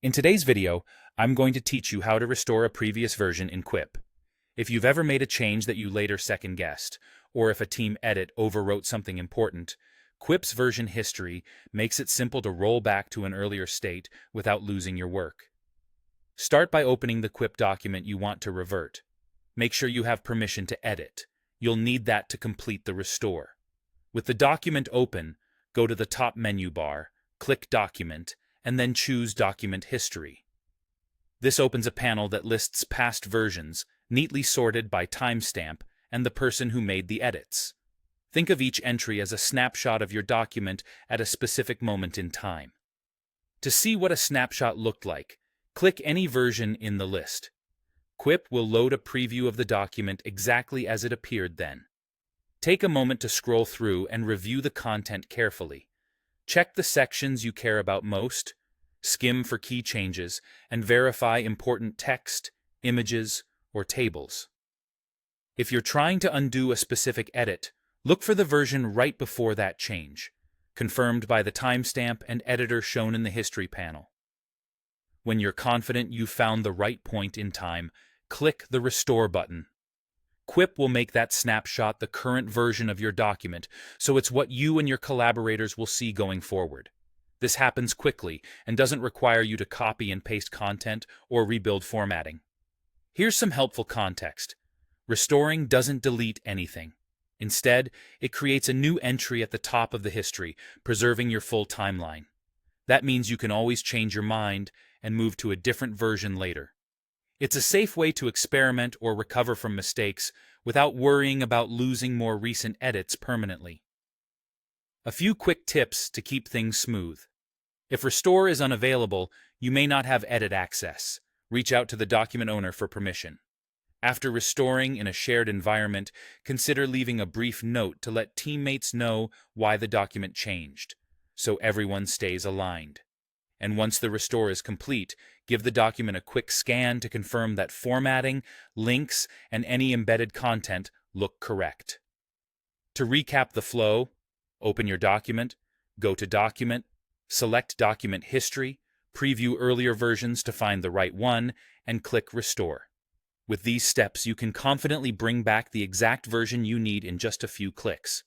In today's video, I'm going to teach you how to restore a previous version in Quip. If you've ever made a change that you later second-guessed, or if a team edit overwrote something important, Quip's version history makes it simple to roll back to an earlier state without losing your work. Start by opening the Quip document you want to revert. Make sure you have permission to edit. You'll need that to complete the restore. With the document open, go to the top menu bar, click Document, and then choose Document History. This opens a panel that lists past versions, neatly sorted by timestamp and the person who made the edits. Think of each entry as a snapshot of your document at a specific moment in time. To see what a snapshot looked like, click any version in the list. Quip will load a preview of the document exactly as it appeared then. Take a moment to scroll through and review the content carefully. Check the sections you care about most, skim for key changes, and verify important text, images, or tables. If you're trying to undo a specific edit, look for the version right before that change, confirmed by the timestamp and editor shown in the history panel. When you're confident you've found the right point in time, click the Restore button. Quip will make that snapshot the current version of your document, so it's what you and your collaborators will see going forward. This happens quickly and doesn't require you to copy and paste content or rebuild formatting. Here's some helpful context. Restoring doesn't delete anything. Instead, it creates a new entry at the top of the history, preserving your full timeline. That means you can always change your mind and move to a different version later. It's a safe way to experiment or recover from mistakes without worrying about losing more recent edits permanently. A few quick tips to keep things smooth. If Restore is unavailable, you may not have edit access. Reach out to the document owner for permission. After restoring in a shared environment, consider leaving a brief note to let teammates know why the document changed, so everyone stays aligned. And once the restore is complete, give the document a quick scan to confirm that formatting, links, and any embedded content look correct. To recap the flow, open your document, go to Document, select Document History, preview earlier versions to find the right one, and click Restore. With these steps, you can confidently bring back the exact version you need in just a few clicks.